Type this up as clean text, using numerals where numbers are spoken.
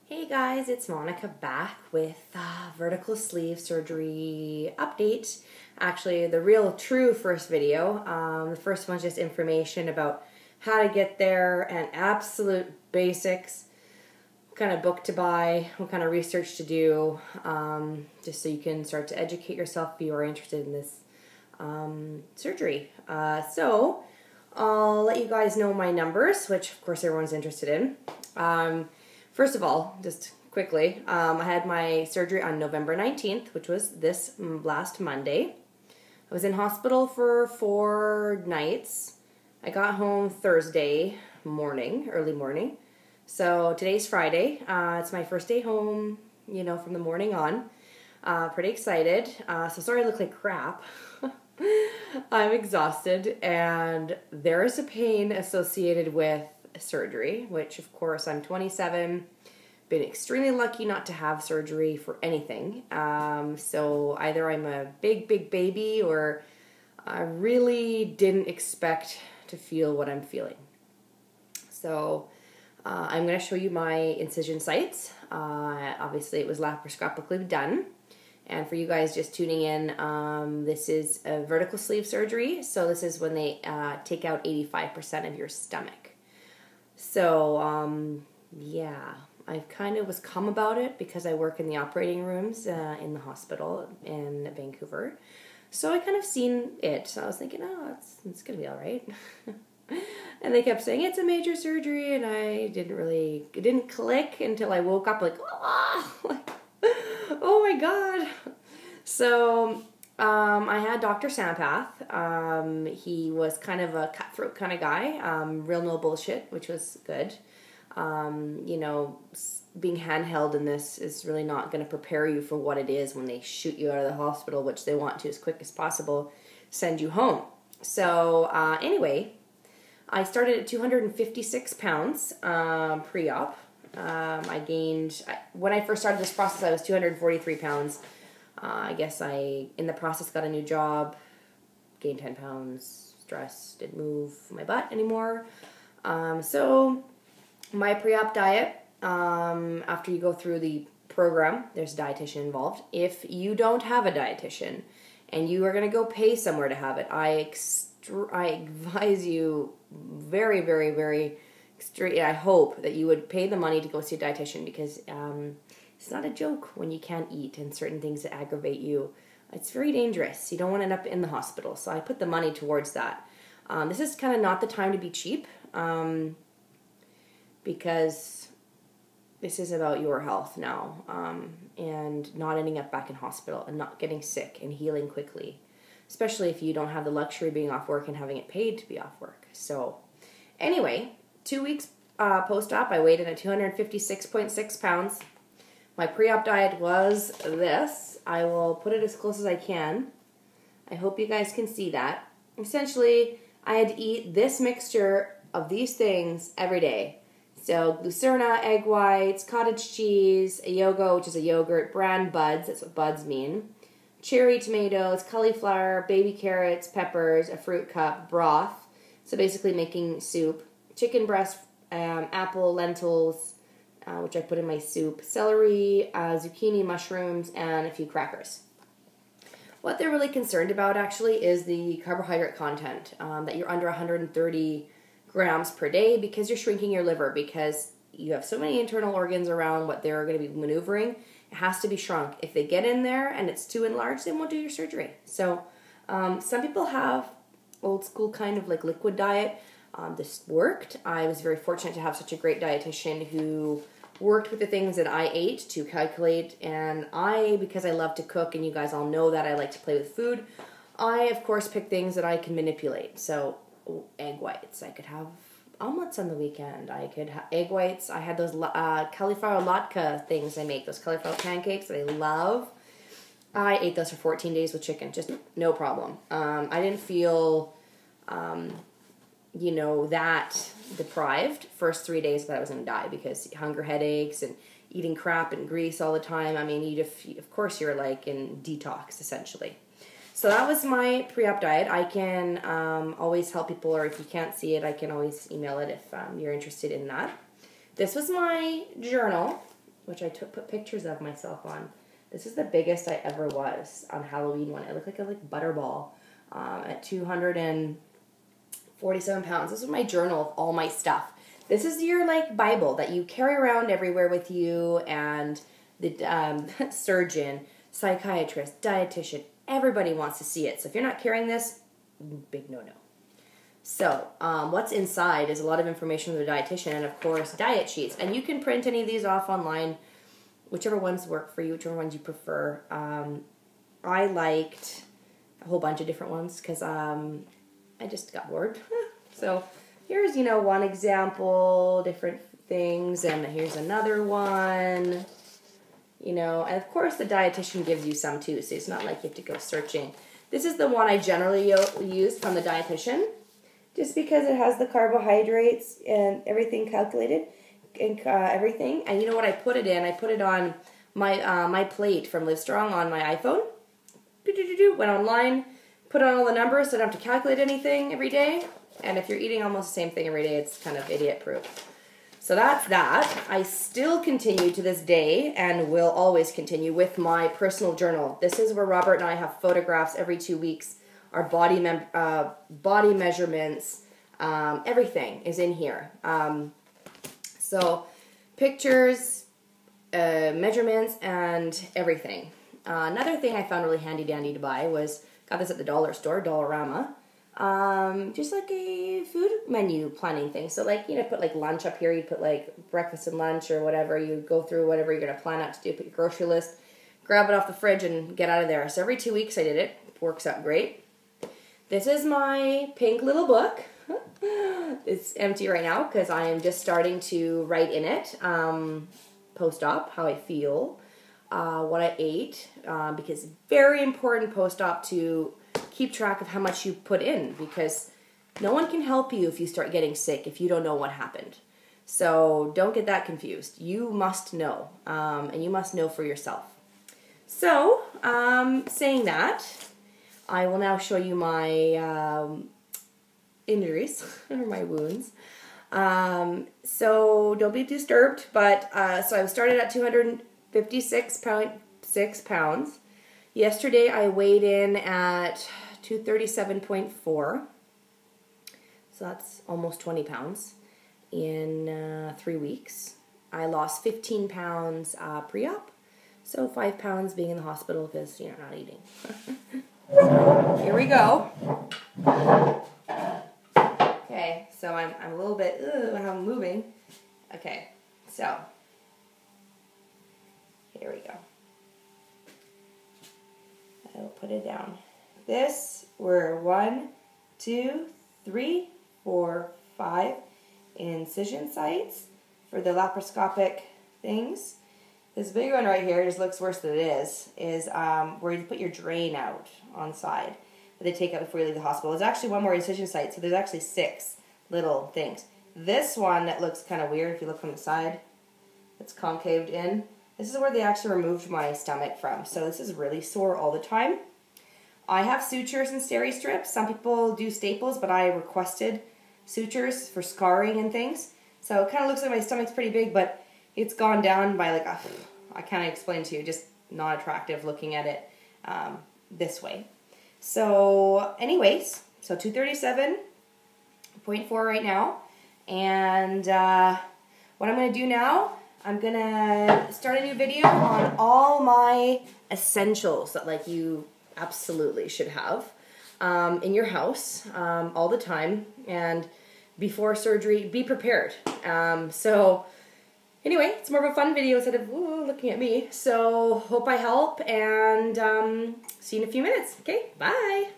Hey guys, it's Monica back with vertical sleeve surgery update. Actually, the real true first video. The first one's just information about how to get there and absolute basics. What kind of book to buy, what kind of research to do, just so you can start to educate yourself if you are interested in this surgery. So I'll let you guys know my numbers, which of course everyone's interested in. First of all, just quickly, I had my surgery on November 19th, which was this last Monday. I was in hospital for 4 nights. I got home Thursday morning, early morning. So today's Friday. It's my first day home, from the morning on. Pretty excited. So sorry I look like crap. I'm exhausted, and there is a pain associated with surgery, which of course I'm 27, been extremely lucky not to have surgery for anything. So either I'm a big baby or I really didn't expect to feel what I'm feeling. So I'm going to show you my incision sites. Obviously it was laparoscopically done. And for you guys just tuning in, this is a vertical sleeve surgery. So this is when they take out 85% of your stomach. So, yeah, I kind of was calm about it because I work in the operating rooms in the hospital in Vancouver. So I kind of seen it. So I was thinking, oh, it's going to be all right. And they kept saying, it's a major surgery. And it didn't click until I woke up like, oh my God. So I had Dr. Sampath. He was kind of a cutthroat kind of guy, real no bullshit, which was good. Being handheld in this is really not going to prepare you for what it is when they shoot you out of the hospital, which they want to, as quick as possible, send you home. So anyway, I started at 256 pounds pre-op. When I first started this process, I was 243 pounds. I guess in the process, got a new job, gained 10 pounds, stressed, didn't move my butt anymore. So my pre-op diet, after you go through the program, there's a dietitian involved. If you don't have a dietitian and you are going to go pay somewhere to have it, I advise you very, very, very I hope that you would pay the money to go see a dietitian, because it's not a joke when you can't eat and certain things that aggravate you. It's very dangerous. You don't want to end up in the hospital. So I put the money towards that. This is kind of not the time to be cheap, because this is about your health now, and not ending up back in hospital and not getting sick and healing quickly, especially if you don't have the luxury of being off work and having it paid to be off work. So anyway, 2 weeks post-op, I weighed in at 256.6 pounds. My pre-op diet was this. I will put it as close as I can. I hope you guys can see that. Essentially, I had to eat this mixture of these things every day. So glucerna, egg whites, cottage cheese, a yogo, which is a yogurt, bran buds, that's what buds mean, cherry tomatoes, cauliflower, baby carrots, peppers, a fruit cup, broth. So basically making soup, chicken breast, apple, lentils, which I put in my soup, celery, zucchini, mushrooms, and a few crackers. What they're really concerned about actually is the carbohydrate content, that you're under 130 grams per day, because you're shrinking your liver, because you have so many internal organs around what they're going to be maneuvering. It has to be shrunk. If they get in there and it's too enlarged, they won't do your surgery. So some people have old school kind of like liquid diet. This worked. I was very fortunate to have such a great dietitian who worked with the things that I ate to calculate, and because I love to cook, and you guys all know that I like to play with food, I of course pick things that I can manipulate. So egg whites, I could have omelets on the weekend, I could have egg whites, I had those cauliflower latke things I make, those cauliflower pancakes that I love. I ate those for 14 days with chicken, just no problem. I didn't feel that deprived. First 3 days I thought I was going to die, because hunger headaches and eating crap and grease all the time. I mean, of course you're like in detox essentially. So that was my pre-op diet. I can always help people, or if you can't see it, I can always email it if you're interested in that. This was my journal. which I put pictures of myself on. This is the biggest I ever was on Halloween one. It looked like a butterball at 247 pounds. This is my journal of all my stuff. This is your Bible that you carry around everywhere with you, and the surgeon, psychiatrist, dietitian, everybody wants to see it. So if you're not carrying this, big no-no. So what's inside is a lot of information from the dietitian, and of course diet sheets. And you can print any of these off online, whichever ones work for you, whichever ones you prefer. I liked a whole bunch of different ones because I just got bored. So here's, one example, different things, and here's another one. And of course the dietitian gives you some too, so it's not like you have to go searching. This is the one I generally use from the dietitian, just because it has the carbohydrates and everything calculated, and everything. And you know what I put it in? I put it on my plate from Livestrong on my iPhone. Went online, put on all the numbers, so I don't have to calculate anything every day. And if you're eating almost the same thing every day, it's kind of idiot-proof. So that's that. I still continue to this day, and will always continue, with my personal journal. This is where Robert and I have photographs every 2 weeks. Our body measurements, everything is in here. So pictures, measurements, and everything. Another thing I found really handy dandy to buy was, got this at the dollar store, Dollarama. Just like a food menu planning thing. So put lunch up here, you put breakfast and lunch or whatever, you go through whatever you're going to plan out to do, put your grocery list, grab it off the fridge and get out of there. So every 2 weeks I did it. Works out great. This is my pink little book. It's empty right now because I am just starting to write in it, post-op, how I feel, what I ate, because it's very important post-op to keep track of how much you put in, because no one can help you if you start getting sick if you don't know what happened. So don't get that confused. You must know, and you must know for yourself. So, saying that, I will now show you my injuries, or my wounds. So don't be disturbed, but so I started at 256.6 pounds. Yesterday I weighed in at 237.4, so that's almost 20 pounds in 3 weeks. I lost 15 pounds pre-op, so 5 pounds being in the hospital because you're not eating. So here we go. Okay, so I'm a little bit, how I'm moving. Okay, so here we go. I will put it down. This were 1, 2, 3, 4, 5 incision sites for the laparoscopic things. This big one right here just looks worse than it is where you put your drain out on side that they take out before you leave the hospital. There's actually one more incision site, so there's actually 6 little things. This one that looks kind of weird if you look from the side, it's concaved in. This is where they actually removed my stomach from, so this is really sore all the time. I have sutures and steri strips. Some people do staples, but I requested sutures for scarring and things. So it kind of looks like my stomach's pretty big, but it's gone down by I can't explain to you, just not attractive looking at it this way. So anyways, so 237.4 right now. And what I'm going to do now, I'm going to start a new video on all my essentials that you absolutely should have in your house all the time. And before surgery, be prepared. So anyway, it's more of a fun video instead of looking at me. So hope I help, and see you in a few minutes. Okay, bye.